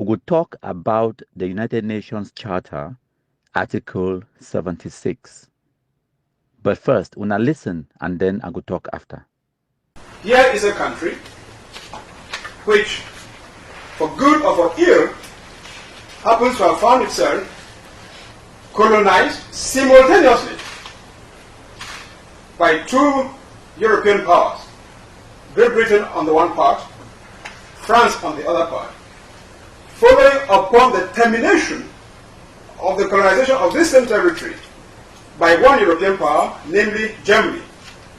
we will talk about the United Nations Charter, Article 76. But first, una listen and then I will talk after. Here is a country which, for good or for ill, happens to have found itself colonized simultaneously by two European powers, Great Britain on the one part, France on the other part, following upon the termination of the colonization of this same territory by one European power, namely Germany,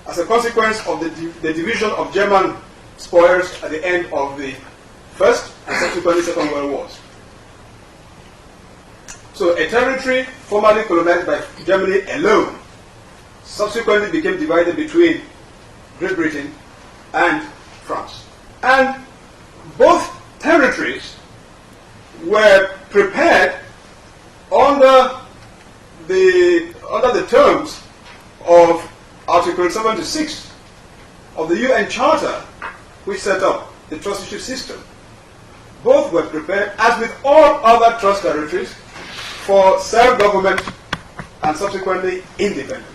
as a consequence of the division of German spoils at the end of the First and subsequently Second World Wars. So a territory formerly colonized by Germany alone subsequently became divided between Great Britain and France. And both territories were prepared under the terms of Article 76 of the UN Charter, which set up the trusteeship system. Both were prepared, as with all other trust territories, for self-government and subsequently independence.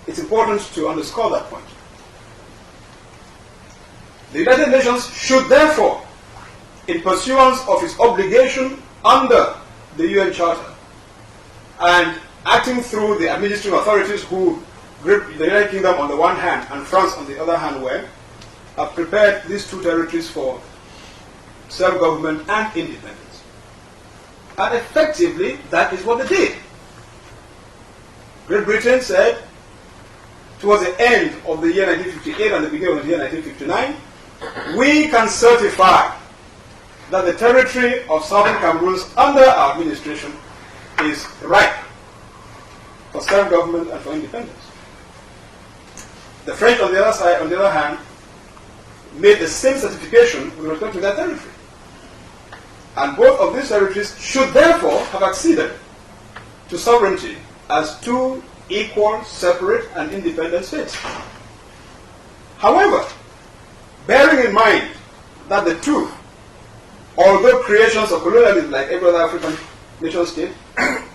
It's important to underscore that point. The United Nations should therefore, in pursuance of its obligation under the UN Charter, and acting through the administrative authorities who grip the United Kingdom on the one hand and France on the other hand have prepared these two territories for self-government and independence. And effectively, that is what they did. Great Britain said, towards the end of the year 1958 and the beginning of the year 1959, we can certify that the territory of Southern Cameroon under our administration is ripe for self-government and for independence. The French, on the other side, on the other hand, made the same certification with respect to their territory. And both of these territories should therefore have acceded to sovereignty as two equal, separate, and independent states. However, bearing in mind that the two, although creations of colonialism like every other African nation state,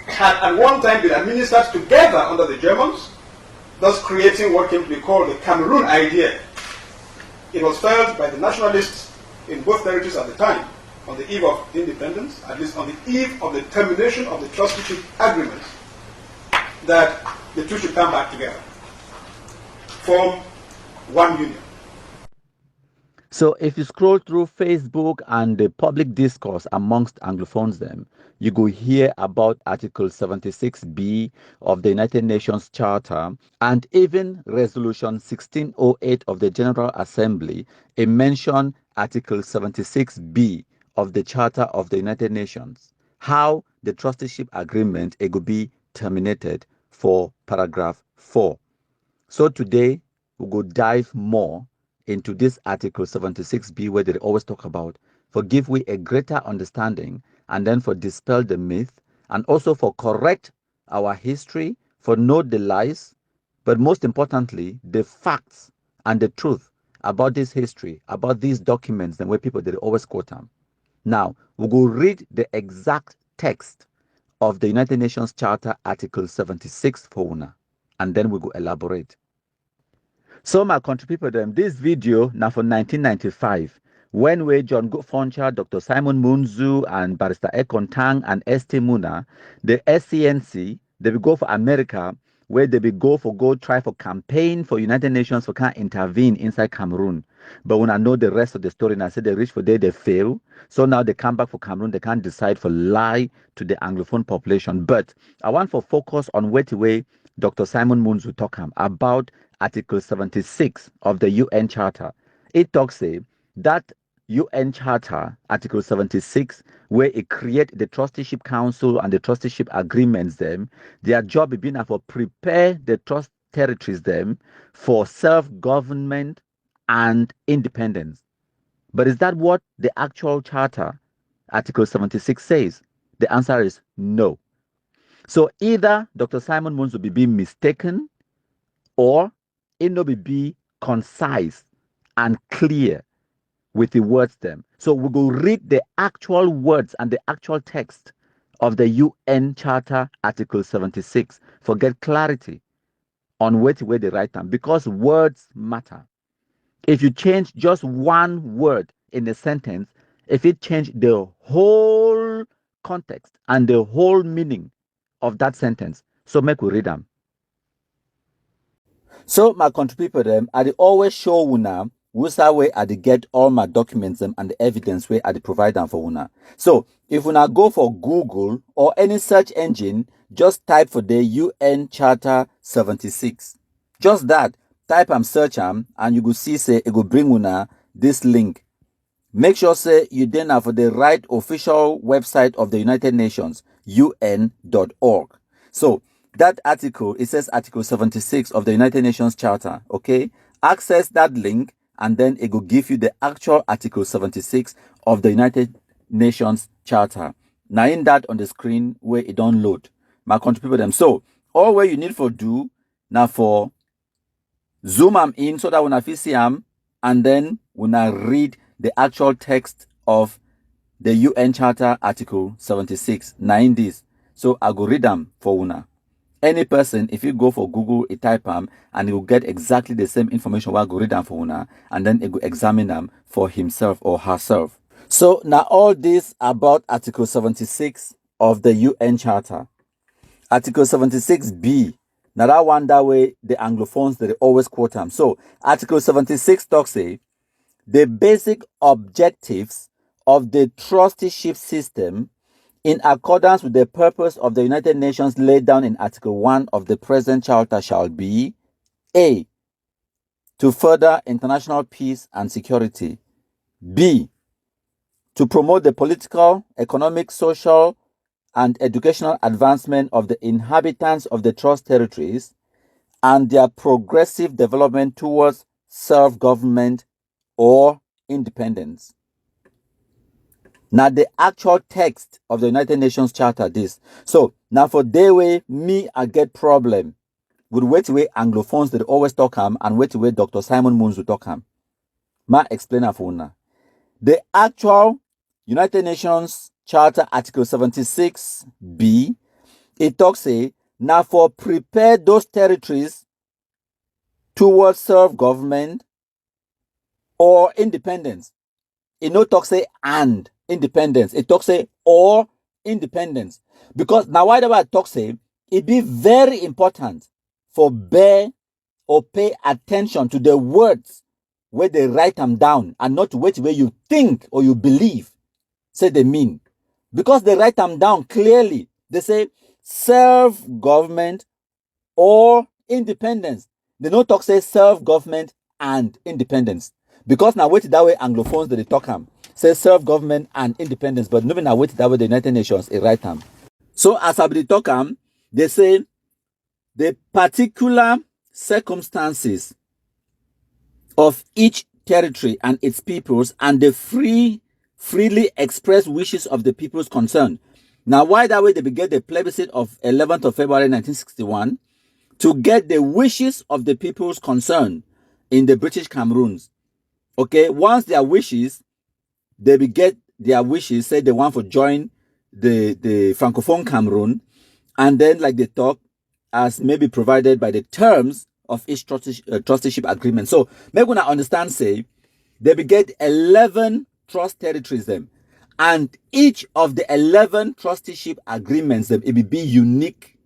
had at one time been administered together under the Germans, thus creating what came to be called the Cameroon idea. It was felt by the nationalists in both territories at the time, on the eve of independence, at least on the eve of the termination of the trusteeship agreement, that the two should come back together, form one union. So if you scroll through Facebook and the public discourse amongst Anglophones them, you go hear about Article 76B of the United Nations Charter and even Resolution 1608 of the General Assembly. It mentioned Article 76B of the Charter of the United Nations, how the trusteeship agreement it could be terminated for paragraph 4. So today we go dive more into this Article 76B where they always talk about for give we a greater understanding and then for dispel the myth and also for correct our history, for know the lies, but most importantly, the facts and the truth about this history, about these documents and where people they always quote them. Now, we will read the exact text of the United Nations Charter Article 76 for una, and then we will elaborate. So my country people them, this video now for 1995, when we John Foncha, Dr. Simon Munzu, and Barrister Ekon Tang and ST Muna, the SCNC, they will go for America, where they will go try for campaign for United Nations for can intervene inside Cameroon. But when I know the rest of the story, and I said they reach for there, they fail. So now they come back for Cameroon, they can't decide for lie to the Anglophone population. But I want for focus on what way Dr. Simon Munzu talk about Article 76 of the UN Charter. It talks that UN Charter, Article 76, where it create the trusteeship council and the trusteeship agreements them, their job is being for prepare the trust territories them for self-government and independence. But is that what the actual charter, Article 76 says? The answer is no. So either Dr. Simon Munzu will be mistaken or it no be concise and clear with the words them. So we go read the actual words and the actual text of the UN Charter Article 76 for get clarity on where they write them, because words matter. If you change just one word in a sentence, if it change the whole context and the whole meaning of that sentence. So make we read them. So my country people them, I dey always show una which way I dey get all my documents them and the evidence where I dey provide them for una. So if una go for Google or any search engine, just type for the UN Charter 76. Just that, type and search am, and you go see say it go bring una this link. Make sure say you dey now for the right official website of the United Nations, un.org. So that article, it says Article 76 of the United Nations Charter, okay? Access that link and then it will give you the actual Article 76 of the United Nations Charter. Now in that on the screen where it don't load. My country people them. So all what you need for do now for zoom am in so that when I see am and then when I read the actual text of the UN Charter Article 76. Now in this. So I go read them for una. Any person, if you go for Google, you type them, and you will get exactly the same information while go read them for una, and then it will examine them for himself or herself. So now all this about Article 76 of the UN Charter. Article 76B. Now that one that way the Anglophones they always quote them. So Article 76 talks say the basic objectives of the trusteeship system in accordance with the purpose of the United Nations laid down in Article 1 of the present Charter shall be A. To further international peace and security. B. To promote the political, economic, social, and educational advancement of the inhabitants of the trust territories and their progressive development towards self-government or independence. Now the actual text of the United Nations Charter this. So now for day way, me I get problem with wait way Anglophones that always talk am and wait way Dr. Simon Moons will talk am. Ma explain for una. The actual United Nations Charter Article 76B, it talks say now for prepare those territories towards self-government or independence. It no talk say and independence. It talks say or independence. Because now why do I talk say it be very important for bear or pay attention to the words where they write them down and not wait where you think or you believe say they mean. Because they write them down clearly. They say self-government or independence. They no talk say self-government and independence. Because now wait that way Anglophones that they talk them. Say self-government and independence, but nobody now wait that way the United Nations a right hand. So as I be talk they say the particular circumstances of each territory and its peoples and the freely expressed wishes of the peoples concerned. Now why that way they began the plebiscite of 11th of February 1961 to get the wishes of the peoples concerned in the British Cameroons. Okay, once their wishes they will get their wishes, say they want to join the Francophone Cameroon, and then like they talk as maybe provided by the terms of each trusteeship agreement. So maybe when I understand, say they will get 11 trust territories them, and each of the 11 trusteeship agreements them it will be unique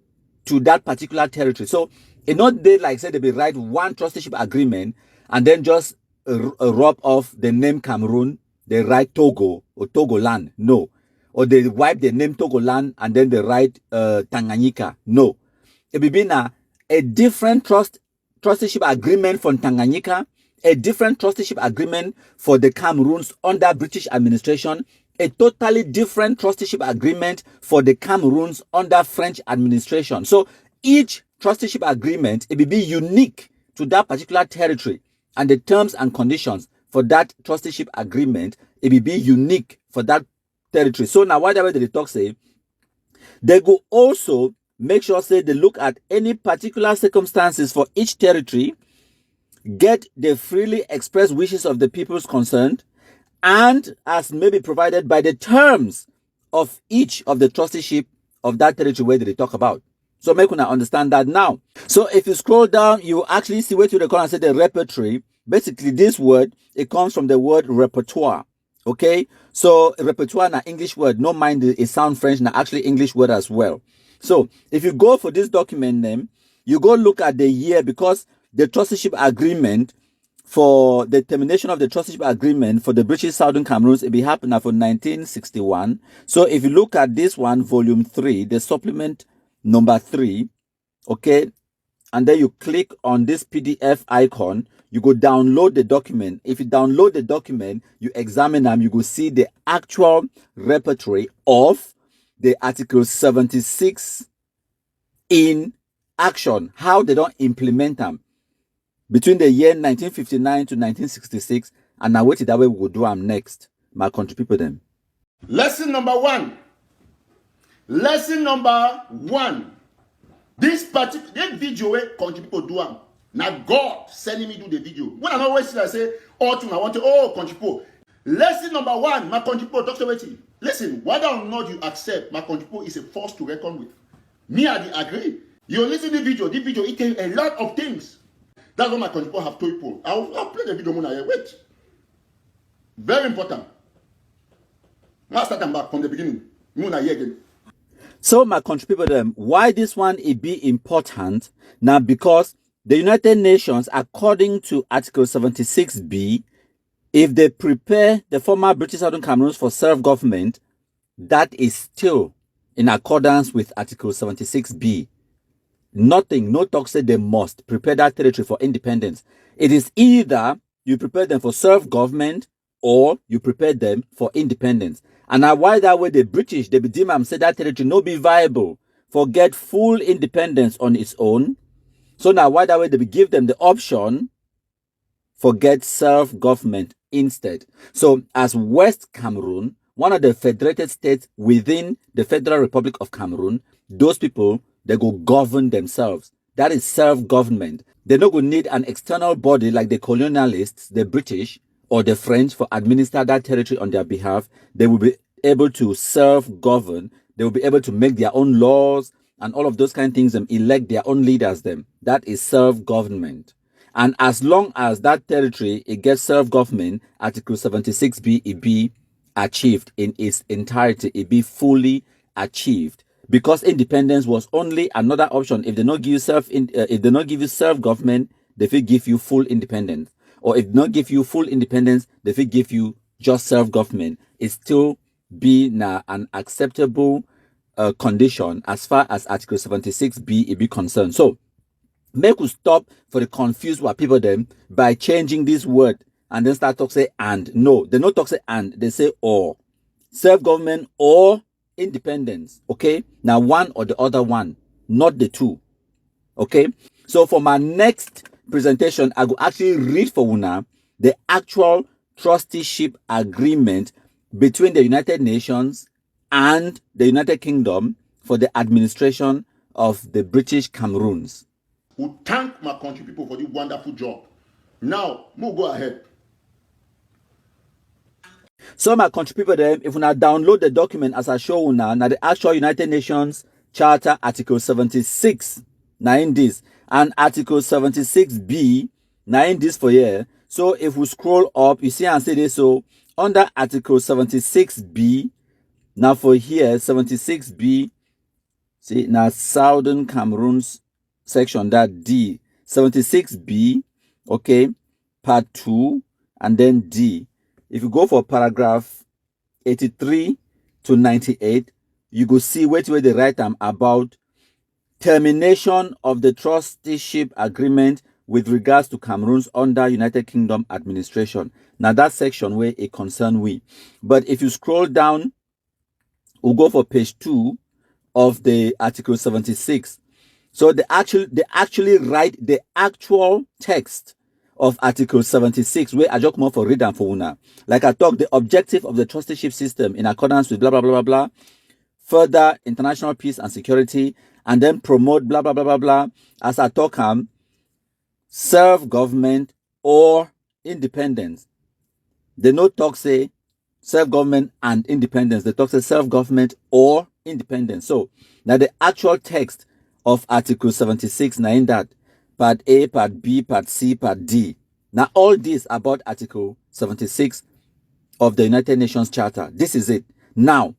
to that particular territory. So it not they like say they will write one trusteeship agreement and then just rub off the name Cameroon. They write Togo or Togoland. No. Or they wipe the name Togoland and then they write Tanganyika. No. It will be now a different trusteeship agreement for Tanganyika, a different trusteeship agreement for the Cameroons under British administration, a totally different trusteeship agreement for the Cameroons under French administration. So each trusteeship agreement, it will be unique to that particular territory, and the terms and conditions for that trusteeship agreement, it will be unique for that territory. So now whatever they talk say, they go also make sure say they look at any particular circumstances for each territory, get the freely expressed wishes of the peoples concerned, and as may be provided by the terms of each of the trusteeship of that territory where they talk about. So make una understand that now. So if you scroll down, you actually see where to the corner and say the repertory. Basically, this word, it comes from the word repertoire. Okay? So repertoire na English word. No mind it sound French, na actually English word as well. So if you go for this document name, you go look at the year, because the trusteeship agreement for the termination of the trusteeship agreement for the British Southern Cameroons, it be happened for 1961. So if you look at this one, volume 3, the supplement number 3, okay, and then you click on this PDF icon, you go download the document. If you download the document, you examine them, you go see the actual repertory of the Article 76 in action, how they don't implement them between the year 1959 to 1966, and now wait that way we will do them next. My country people them. Lesson number 1. Lesson number 1. This particular video where country people do them. Now God sending me do the video. When I always say, oh, I want to, oh, country people. Lesson number 1, my country people, Dr. Wetty. Listen, whether or not you accept, my country people is a force to reckon with. Me, I agree. You listen to the video, it tell a lot of things. That's what my country people have told people. I'll play the video when I wait. Very important. Now start them back from the beginning. Again. So my country people them, why this one it be important? Now because the United Nations, according to Article 76B, if they prepare the former British Southern Cameroons for self-government, that is still in accordance with Article 76B. Nothing, no talk said they must prepare that territory for independence. It is either you prepare them for self-government or you prepare them for independence. And now why that way the British, they be deem and say that territory no be viable for get full independence on its own. So now why that way they be give them the option for get self-government instead. So as West Cameroon, one of the federated states within the Federal Republic of Cameroon, those people, they go govern themselves. That is self-government. They don't go need an external body like the colonialists, the British or the French for administer that territory on their behalf. They will be able to self-govern. They will be able to make their own laws and all of those kind of things and elect their own leaders them. That is self-government. And as long as that territory, it gets self-government, Article 76B, it be achieved in its entirety. It be fully achieved. Because independence was only another option. If they not give you self-government, they will give you full independence. Or if not give you full independence, they will give you just self-government. It still be an acceptable condition as far as Article 76B it be concerned. So make us stop for the confused what people them by changing this word and then start talk say and. No, they not talk say and, they say or. Self-government or independence. Okay, now one or the other one, not the two. Okay, so for my next presentation, I will actually read for Una the actual trusteeship agreement between the United Nations and the United Kingdom for the administration of the British Cameroons. We thank my country people for this wonderful job. Now, we'll go ahead. So my country people them, if we now download the document as I show you now the actual United Nations Charter Article 76, now in this, and Article 76B, now in this for here. So if we scroll up, you see and say this, so under Article 76B, now for here, 76B, see now Southern Cameroons section, that D, 76B, okay, part 2, and then D. If you go for paragraph 83 to 98, you go see where they write them about termination of the trusteeship agreement with regards to Cameroons under United Kingdom administration. Now that section where it concern we. But if you scroll down, we'll go for page 2 of the Article 76. So they actually write the actual text of Article 76, where I just come for read and for una. Like I talk, the objective of the trusteeship system in accordance with blah, blah, blah, blah, blah, further international peace and security, and then promote blah, blah, blah, blah, blah, as I talk, self-government or independence. They no talk say self-government and independence. They talk say self-government or independence. So now the actual text of Article 76, now in that Part A, Part B, Part C, Part D. Now all this about Article 76 of the United Nations Charter. This is it. Now,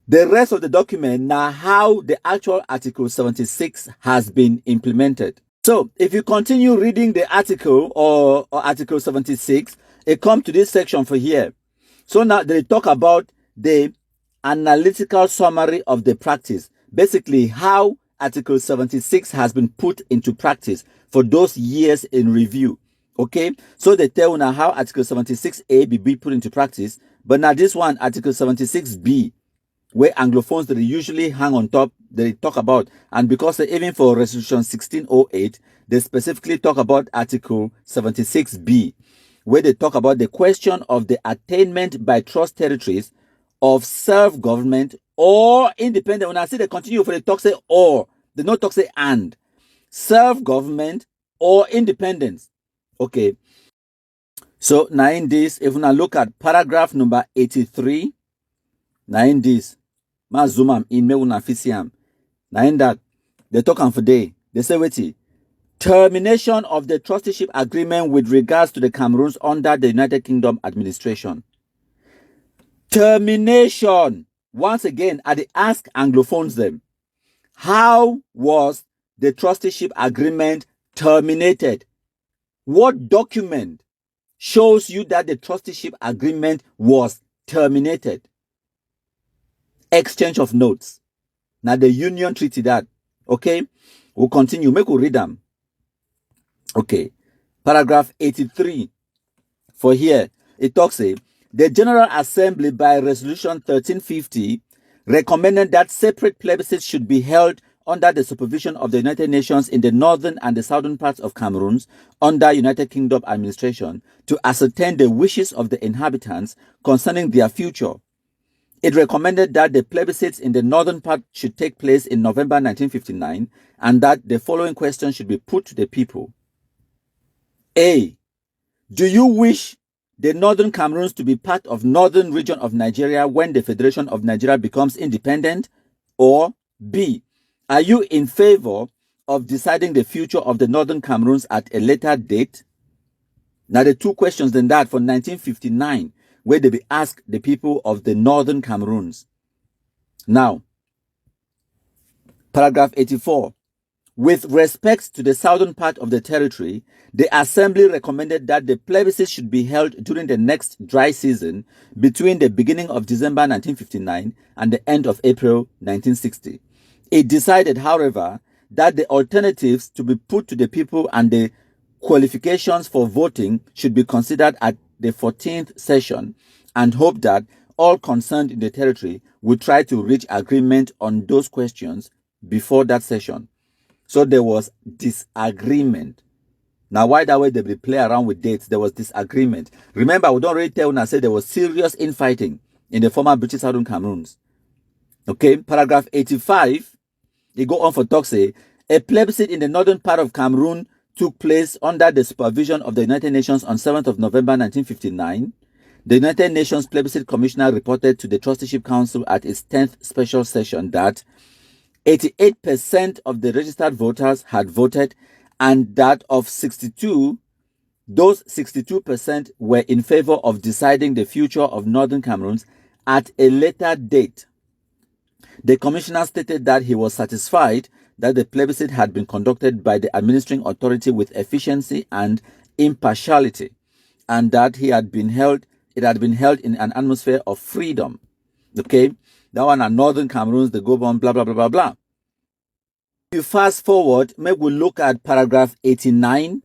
the rest of the document, now how the actual Article 76 has been implemented. So if you continue reading the article or Article 76, it comes to this section for here. So now they talk about the analytical summary of the practice. Basically, how Article 76 has been put into practice for those years in review. Okay, so they tell now how Article 76A be put into practice, but now this one, Article 76B, where Anglophones that they usually hang on top, they talk about, and because even for Resolution 1608, they specifically talk about Article 76B, where they talk about the question of the attainment by trust territories of self-government or independent. When I say they continue for the talk say or, they not talk say and. Self-government or independence. Okay. So now in this, if we now look at paragraph number 83, now in this, ma zoom am in, me una fit see am. Now in that, they talk am for day. They say, wait, termination of the trusteeship agreement with regards to the Cameroons under the United Kingdom administration. Termination. Once again, I ask Anglophones them, how was the trusteeship agreement terminated? What document shows you that the trusteeship agreement was terminated? Exchange of notes. Now the union treaty that. Okay, we'll continue. Make we read them. Okay, paragraph 83. For here, it talks the General Assembly by Resolution 1350 recommended that separate plebiscites should be held under the supervision of the United Nations in the northern and the southern parts of Cameroon under United Kingdom administration to ascertain the wishes of the inhabitants concerning their future. It recommended that the plebiscites in the northern part should take place in November 1959 and that the following questions should be put to the people. A. Do you wish the northern Cameroons to be part of northern region of Nigeria when the Federation of Nigeria becomes independent? Or B. Are you in favor of deciding the future of the northern Cameroons at a later date? Now the two questions then that for 1959, where they be asked the people of the northern Cameroons. Now, paragraph 84. With respect to the southern part of the territory, the Assembly recommended that the plebiscite should be held during the next dry season between the beginning of December 1959 and the end of April 1960. It decided, however, that the alternatives to be put to the people and the qualifications for voting should be considered at the 14th session and hoped that all concerned in the territory would try to reach agreement on those questions before that session. So there was disagreement. Now, why that way they play around with dates? There was disagreement. Remember, we don't really tell when I say there was serious infighting in the former British Southern Cameroons. Okay, paragraph 85, it go on for talk say, a plebiscite in the northern part of Cameroon took place under the supervision of the United Nations on 7th of November 1959. The United Nations Plebiscite Commissioner reported to the Trusteeship Council at its 10th special session that 88% of the registered voters had voted, and that of 62, those 62% were in favor of deciding the future of Northern Cameroons at a later date. The commissioner stated that he was satisfied that the plebiscite had been conducted by the administering authority with efficiency and impartiality, and that it had been held in an atmosphere of freedom. Okay, that one are Northern Cameroons, they go on, blah, blah, blah, blah, blah. If you fast forward, maybe we look at paragraph 89.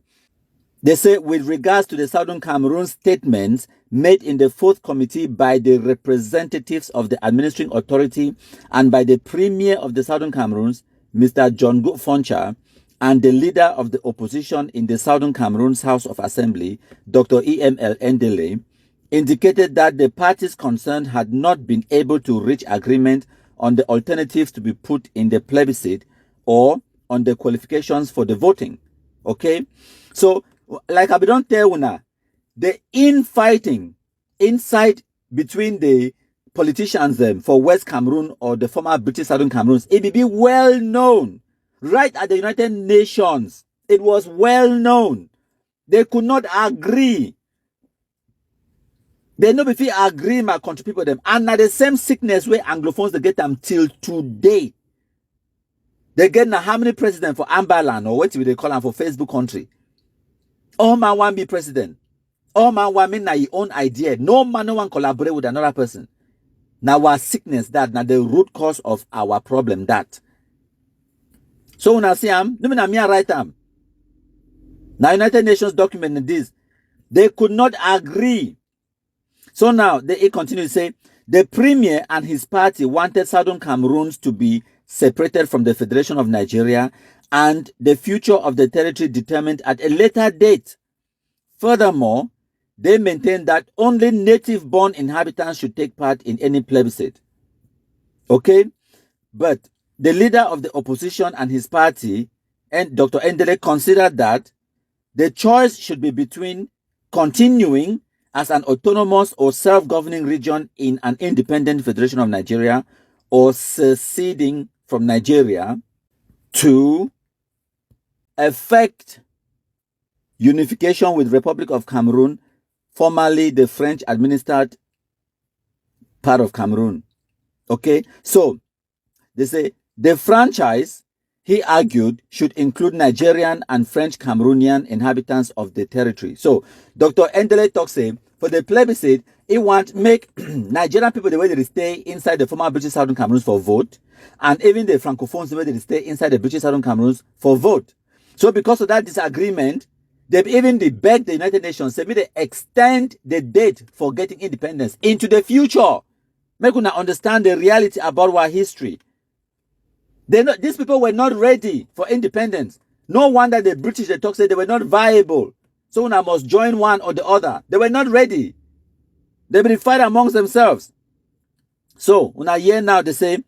They say, with regards to the Southern Cameroon statements made in the fourth committee by the representatives of the administering authority and by the premier of the Southern Cameroons, Mr. John Good Foncha, and the leader of the opposition in the Southern Cameroon's House of Assembly, Dr. E.M.L. Ndele, indicated that the parties concerned had not been able to reach agreement on the alternatives to be put in the plebiscite or on the qualifications for the voting. Okay? So, like I don't tell you now, the infighting inside between the politicians for West Cameroon or the former British Southern Cameroons, it will be well known. Right at the United Nations, it was well known. They could not agree. They no be agree my country people them. And now the same sickness where Anglophones they get them till today. They get now how many president for Amba land or what will they call them for Facebook country? All man want be president. All man want me na your own idea. No man no one collaborate with another person. Now our sickness that now the root cause of our problem that. So when I see no me na me write am. Now United Nations document this. They could not agree. So now they continue to say the premier and his party wanted Southern Cameroons to be separated from the Federation of Nigeria and the future of the territory determined at a later date. Furthermore, they maintained that only native-born inhabitants should take part in any plebiscite. Okay? But the leader of the opposition and his party, and Dr. Endele, considered that the choice should be between continuing as an autonomous or self-governing region in an independent Federation of Nigeria or seceding from Nigeria to effect unification with Republic of Cameroon, formerly the French-administered part of Cameroon. Okay? So, they say the franchise, he argued, should include Nigerian and French Cameroonian inhabitants of the territory. So, Dr. Endele talks for the plebiscite, he want make Nigerian people the way they stay inside the former British Southern Cameroons for vote, and even the Francophones the way they stay inside the British Southern Cameroons for vote. So, because of that disagreement, they've even begged the United Nations to they extend the date for getting independence into the future. Make una understand the reality about our history. These people were not ready for independence. No wonder the British, they talk, say they were not viable. So una must join one or the other. They were not ready. They will fight amongst themselves. So, una hear now, they say,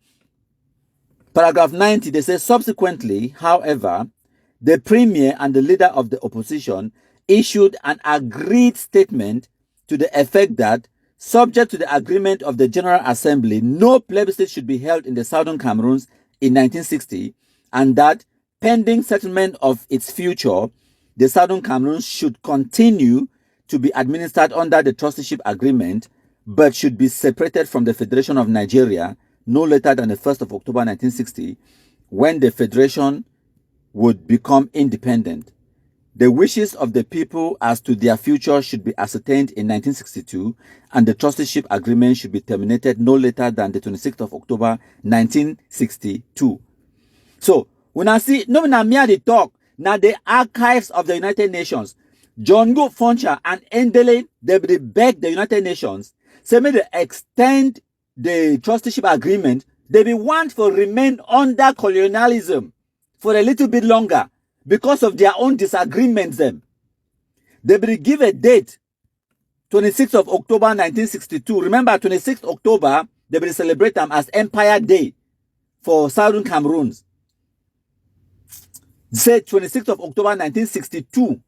paragraph 90, they say, subsequently, however, the premier and the leader of the opposition issued an agreed statement to the effect that, subject to the agreement of the General Assembly, no plebiscite should be held in the Southern Cameroons in 1960, and that, pending settlement of its future, the Southern Cameroons should continue to be administered under the trusteeship agreement, but should be separated from the Federation of Nigeria no later than the 1st of October 1960, when the Federation would become independent. The wishes of the people as to their future should be ascertained in 1962, and the trusteeship agreement should be terminated no later than the 26th of October 1962. So, when I see, no na me the talk, now the archives of the United Nations, John Go Funcha and Endele, they beg the United Nations, say may they extend the trusteeship agreement, they be want for remain under colonialism for a little bit longer because of their own disagreements them. They will give a date, 26th of October 1962. Remember, 26th October, they will celebrate them as Empire Day for Southern Cameroons. Say 26th of October 1962.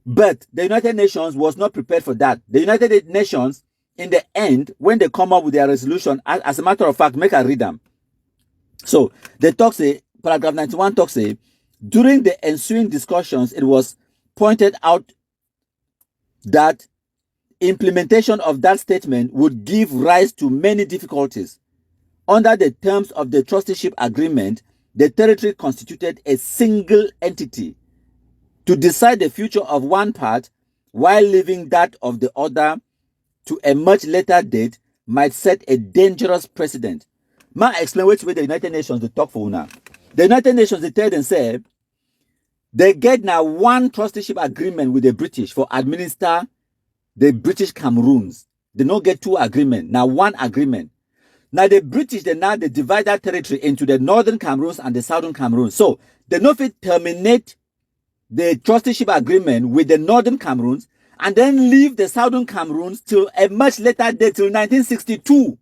But the United Nations was not prepared for that. The United Nations, in the end, when they come up with their resolution, as a matter of fact, make a read them. So, they talk say, paragraph 91 talks say, during the ensuing discussions, it was pointed out that implementation of that statement would give rise to many difficulties. Under the terms of the trusteeship agreement, the territory constituted a single entity. To decide the future of one part while leaving that of the other to a much later date might set a dangerous precedent. Ma explain which way the United Nations they talk for now. The United Nations they tell them say they get now one trusteeship agreement with the British for administer the British Cameroons. They don't get two agreement, now one agreement. Now the British they divide that territory into the Northern Cameroons and the Southern Cameroons. So they no fit terminate the trusteeship agreement with the Northern Cameroons and then leave the Southern Cameroons till a much later date, till 1962,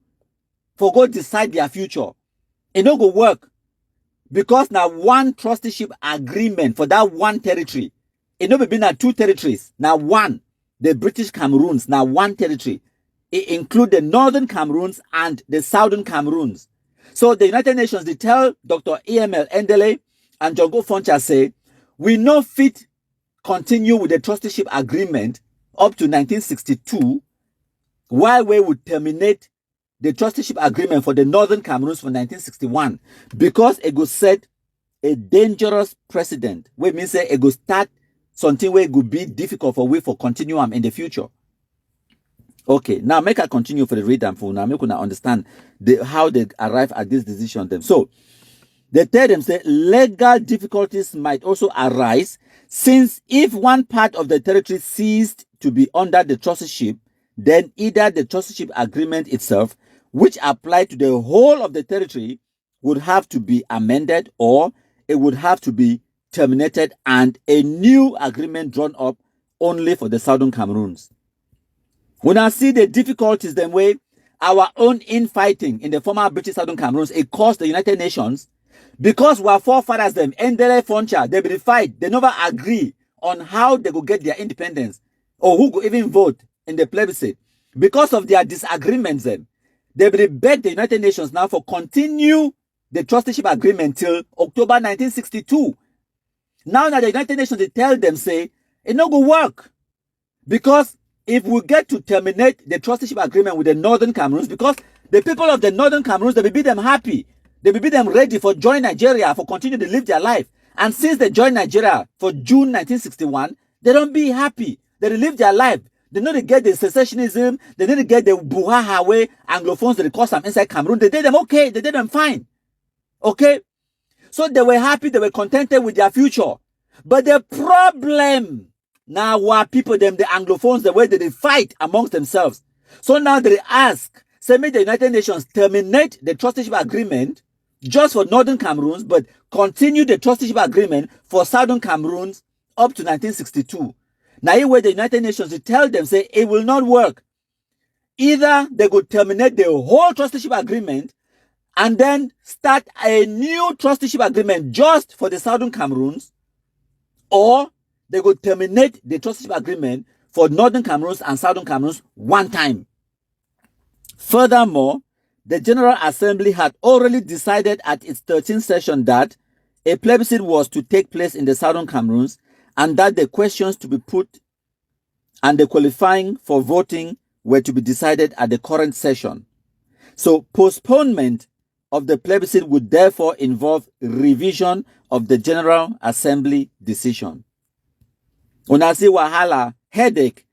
for God decide their future. It no go work because now one trusteeship agreement for that one territory. It no be been at two territories. Now one. the British Cameroons, now one territory. It includes the northern Cameroons and the southern Cameroons. So the United Nations, they tell Dr. EML Endele and Jongo Foncha say, we no fit continue with the trusteeship agreement up to 1962, while we would terminate the trusteeship agreement for the northern Cameroons for 1961, because it go set a dangerous precedent, which means it go start something where it could be difficult for we for continuum in the future. Okay, now make I continue for the read and for now make una understand how they arrive at this decision them. So they tell them say legal difficulties might also arise, since if one part of the territory ceased to be under the trusteeship, then either the trusteeship agreement itself, which applied to the whole of the territory, would have to be amended, or it would have to be terminated and a new agreement drawn up only for the southern Cameroons. When I see the difficulties then way our own infighting in the former British Southern Cameroons, it caused the United Nations, because our forefathers them, Endele Foncha, they be fight, they never agree on how they go get their independence or who go even vote in the plebiscite. Because of their disagreements then, they be beg the United Nations now for continue the trusteeship agreement till October 1962. Now that the United Nations, they tell them, say, it no go work. Because if we get to terminate the trusteeship agreement with the Northern Cameroons, because the people of the Northern Cameroons, they will be them happy. They will be them ready for join Nigeria, for continue to live their life. And since they joined Nigeria for June 1961, they don't be happy. They live their life. They know they get the secessionism. They know they get the Buhaha way Anglophones, they call them inside Cameroon. They did them okay. They did them fine. Okay? So they were happy. They were contented with their future. But the problem now were people, them, the Anglophones, the way they fight amongst themselves. So now they ask, say, may the United Nations terminate the trusteeship agreement just for Northern Cameroons, but continue the trusteeship agreement for Southern Cameroons up to 1962. Now, where the United Nations, they tell them, say, it will not work. Either they could terminate the whole trusteeship agreement and then start a new trusteeship agreement just for the Southern Cameroons, or they could terminate the trusteeship agreement for Northern Cameroons and Southern Cameroons one time. Furthermore, the General Assembly had already decided at its 13th session that a plebiscite was to take place in the Southern Cameroons, and that the questions to be put and the qualifying for voting were to be decided at the current session. So postponement of the plebiscite would therefore involve revision of the General Assembly decision. Una see wahala, headache,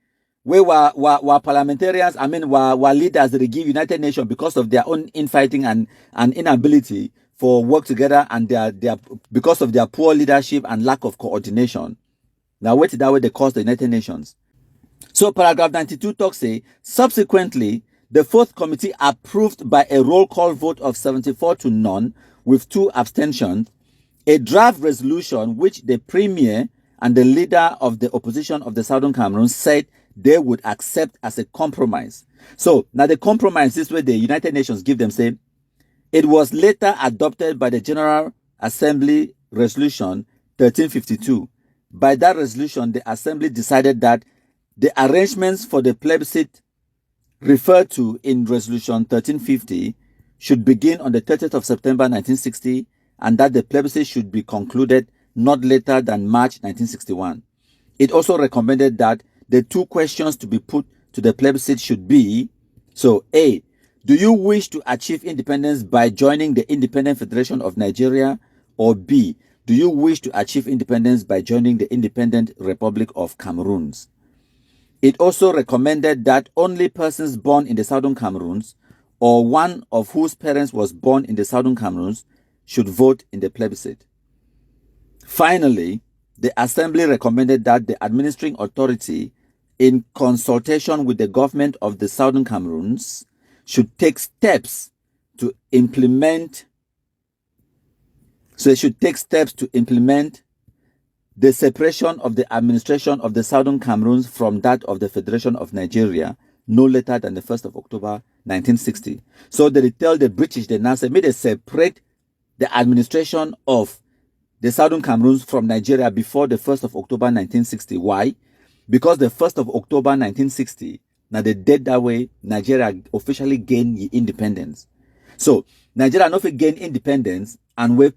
where were parliamentarians, were leaders that they give United Nations because of their own infighting and inability for work together, and their because of their poor leadership and lack of coordination. Now, wait that way they cause the United Nations. So paragraph 92 talks say, subsequently, the fourth committee approved by a roll call vote of 74 to none with 2 abstentions, a draft resolution which the premier and the leader of the opposition of the Southern Cameroon said they would accept as a compromise. So now the compromise is where the United Nations give them, say, it was later adopted by the General Assembly Resolution 1352. By that resolution, the Assembly decided that the arrangements for the plebiscite referred to in Resolution 1350 should begin on the 30th of September 1960, and that the plebiscite should be concluded not later than March 1961. It also recommended that the 2 questions to be put to the plebiscite should be, so A, do you wish to achieve independence by joining the Independent Federation of Nigeria, or B, do you wish to achieve independence by joining the Independent Republic of Cameroon? It also recommended that only persons born in the Southern Cameroons, or one of whose parents was born in the Southern Cameroons, should vote in the plebiscite. Finally, the Assembly recommended that the administering authority, in consultation with the government of the Southern Cameroons, should take steps to implement the separation of the administration of the Southern Cameroons from that of the Federation of Nigeria no later than the 1st of October 1960. So they tell the British, they now say, may they separate the administration of the Southern Cameroons from Nigeria before the 1st of October 1960. Why? because the 1st of October 1960, now the date that way Nigeria officially gained independence. So Nigeria not gain independence and where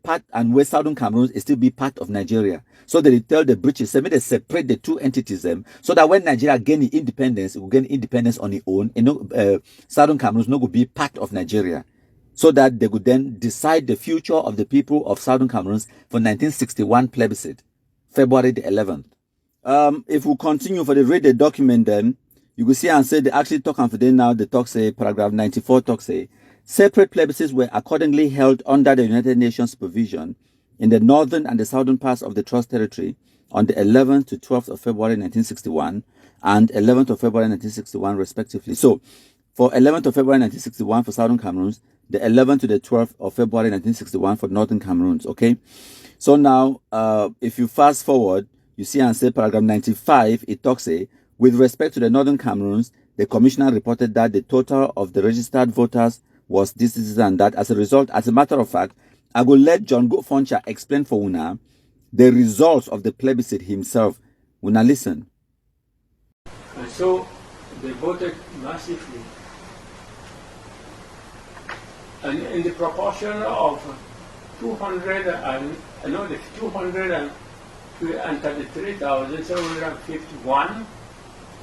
Southern Cameroon is still be part of Nigeria. So they tell the British, they separate the two entities so that when Nigeria gain independence, it will gain independence on its own. Southern Cameroon no go be part of Nigeria. So that they could then decide the future of the people of Southern Cameroon for 1961 plebiscite, February the 11th. If we continue for the read the document, then you will see and say they actually talk and for them now. The talk say paragraph 94 talk say separate plebiscites were accordingly held under the United Nations supervision in the northern and the southern parts of the Trust Territory on the 11th to 12th of February 1961 and 11th of February 1961 respectively. So for 11th of February 1961 for Southern Cameroons, the 11th to the 12th of February 1961 for Northern Cameroons. Okay, so now if you fast forward, you see and say paragraph 95, it talks with respect to the Northern Cameroons, the commissioner reported that the total of the registered voters was this and that. As a result, as a matter of fact, I will let John Gofoncha explain for Una the results of the plebiscite himself. Una listen. And so they voted massively. And in the proportion of 233,751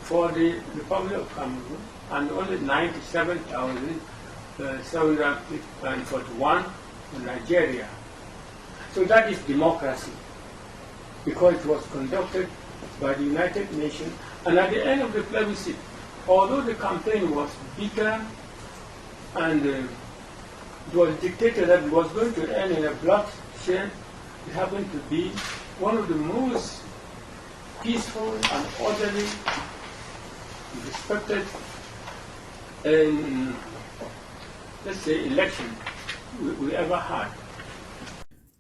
for the Republic of Cameroon and only 97,741 for Nigeria. So that is democracy, because it was conducted by the United Nations. And at the end of the plebiscite, although the campaign was bitter and it was dictated that it was going to end in a bloodshed, it happened to be one of the most peaceful and orderly, respected, let's say, election we ever had.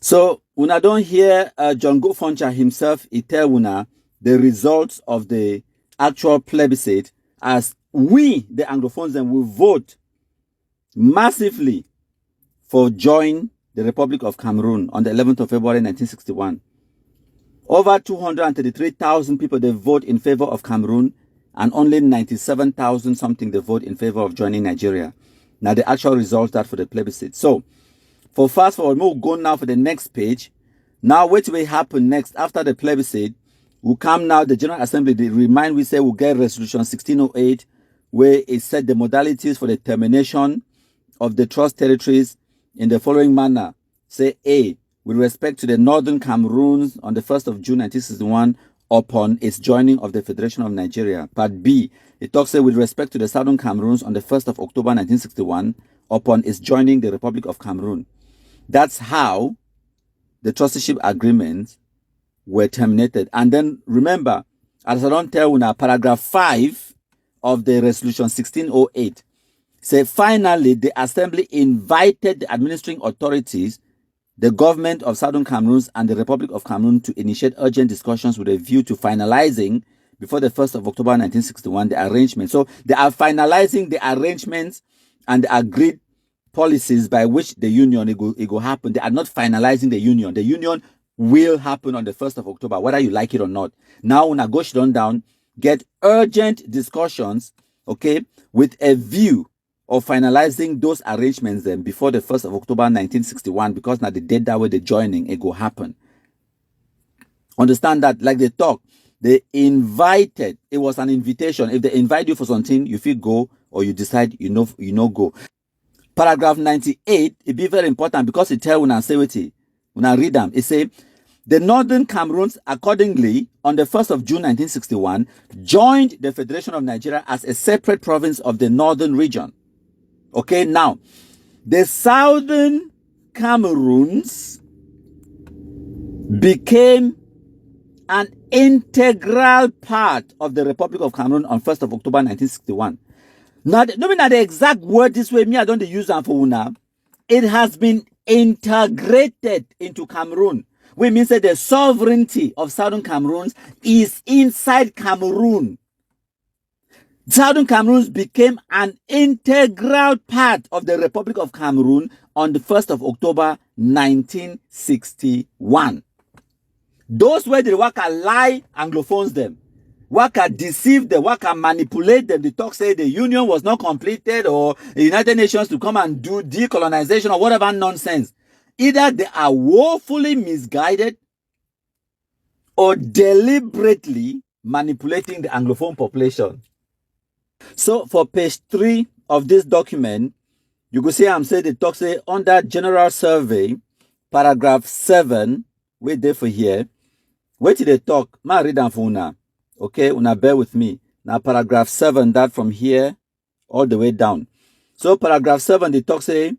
So, Una don't hear John Gofoncha himself, he tell Una the results of the actual plebiscite as we, the Anglophones, then will vote massively for join the Republic of Cameroon on the 11th of February 1961. Over 233,000 people, they vote in favor of Cameroon, and only 97,000 something they vote in favor of joining Nigeria. Now the actual results that for the plebiscite. So for fast forward, we'll go now for the next page. Now what will happen next after the plebiscite? We'll come now the General Assembly. They remind we say we'll get resolution 1608, where it set the modalities for the termination of the trust territories in the following manner. Say A, with respect to the Northern Cameroons on the 1st of June 1961 upon its joining of the Federation of Nigeria. Part B, it talks with respect to the Southern Cameroons on the 1st of October 1961 upon its joining the Republic of Cameroon. That's how the trusteeship agreements were terminated. And then remember, as I don't tell you, paragraph 5 of the resolution 1608 say finally the assembly invited the administering authorities, the government of Southern Cameroon and the Republic of Cameroon, to initiate urgent discussions with a view to finalizing before the 1st of October 1961 the arrangement. So they are finalizing the arrangements and the agreed policies by which the union it will happen. They are not finalizing the union. The union will happen on the 1st of October, whether you like it or not. Now, when I go down, get urgent discussions, okay, with a view of finalizing those arrangements then before the 1st of October 1961, because now the date that way the joining it will happen. Understand that, like they talk, they invited, it was an invitation. If they invite you for something, you feel go, or you decide you know go. Paragraph 98, it be very important because it tell when I say it, when I read them, it say the Northern Cameroons accordingly on the 1st of June 1961 joined the Federation of Nigeria as a separate province of the Northern region. Okay, now the Southern Cameroons became an integral part of the Republic of Cameroon on 1st of October 1961. Now, not the exact word this way, me, I don't use that for now. It has been integrated into Cameroon, which means that the sovereignty of Southern Cameroon is inside Cameroon. Southern Cameroon became an integral part of the Republic of Cameroon on the 1st of October 1961. Those were the work lie Anglophones them. What can deceive them, what can manipulate them. They talk say the union was not completed or the United Nations to come and do decolonization or whatever nonsense. Either they are woefully misguided or deliberately manipulating the Anglophone population. So for page 3 of this document, you could see I'm saying the talk say under general survey, paragraph 7, wait there for here. Wait till they talk. Ma read them for una. Okay, una bear with me. Now paragraph 7, that from here all the way down. So paragraph 7, the talk say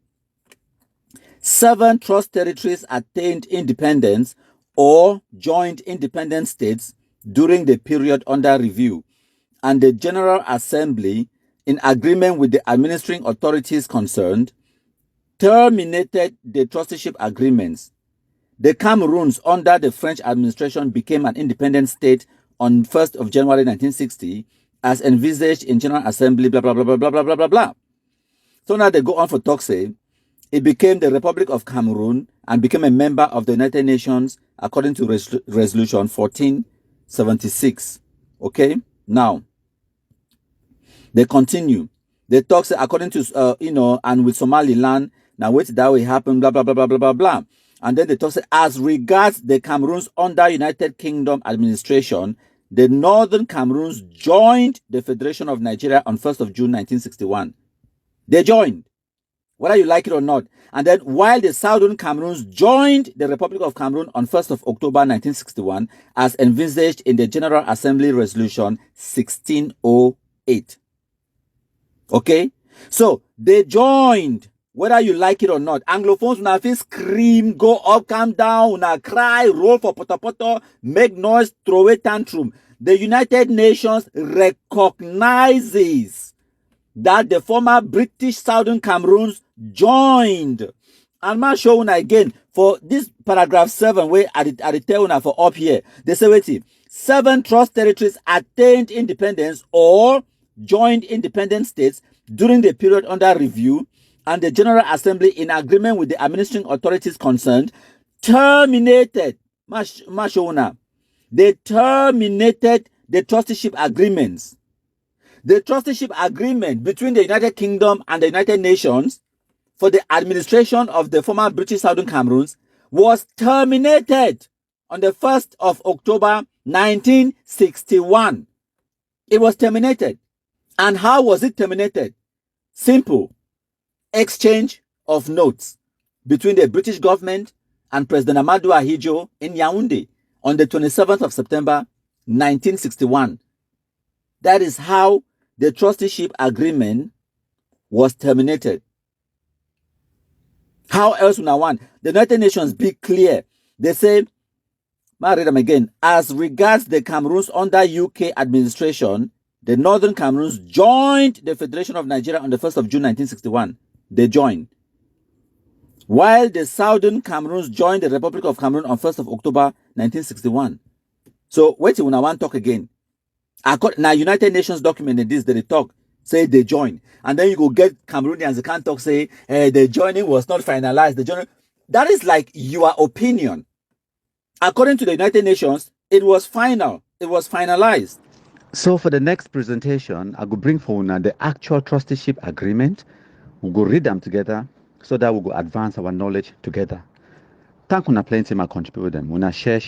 7 trust territories attained independence or joined independent states during the period under review, and the General Assembly, in agreement with the administering authorities concerned, terminated the trusteeship agreements. The Cameroons, under the French administration, became an independent state on 1st of January 1960, as envisaged in General Assembly, blah, blah, blah, blah, blah, blah, blah, blah, blah. So now they go on for talk say, it became the Republic of Cameroon and became a member of the United Nations according to Resolution 1476. Okay? Now, they continue. They talk say, according to, and with Somaliland, now wait that will happen, blah, blah, blah, blah, blah, blah, blah. And then they talk say, as regards the Cameroons under United Kingdom administration, the Northern Cameroons joined the Federation of Nigeria on 1st of June 1961. They joined, whether you like it or not. And then while the Southern Cameroons joined the Republic of Cameroon on 1st of October 1961, as envisaged in the General Assembly Resolution 1608. Okay? So, they joined, whether you like it or not. Anglophones una fit scream, go up, calm down, una cry, roll for poto, make noise, throw away tantrum. The United Nations recognizes that the former British Southern Cameroons joined. And ma show una again for this paragraph 7 where I tell una for up here. They say wait, 7 trust territories attained independence or joined independent states during the period under review, and the General Assembly, in agreement with the administering authorities concerned, terminated. Ma show una. They terminated the trusteeship agreements. The trusteeship agreement between the United Kingdom and the United Nations for the administration of the former British Southern Cameroons was terminated on the 1st of October 1961. It was terminated. And how was it terminated? Simple. Exchange of notes between the British government and President Amadou Ahidjo in Yaoundé on the 27th of September 1961. That is how the trusteeship agreement was terminated. How else would I want? The United Nations be clear. They say, I'll read them again. As regards the Cameroons under UK administration, the Northern Cameroons joined the Federation of Nigeria on the 1st of June 1961. They joined. While the Southern Cameroons joined the Republic of Cameroon on 1st of October 1961. So, wait till when I want to talk again. Now, United Nations document in this, they talk, say they join. And then you go get Cameroonians, they can't talk, say, the joining was not finalized. The joining, that is like your opinion. According to the United Nations, it was final. It was finalized. So for the next presentation, I will bring for una the actual trusteeship agreement. We'll go read them together so that we'll go advance our knowledge together. Thank una plenty, my contribute them. Una share.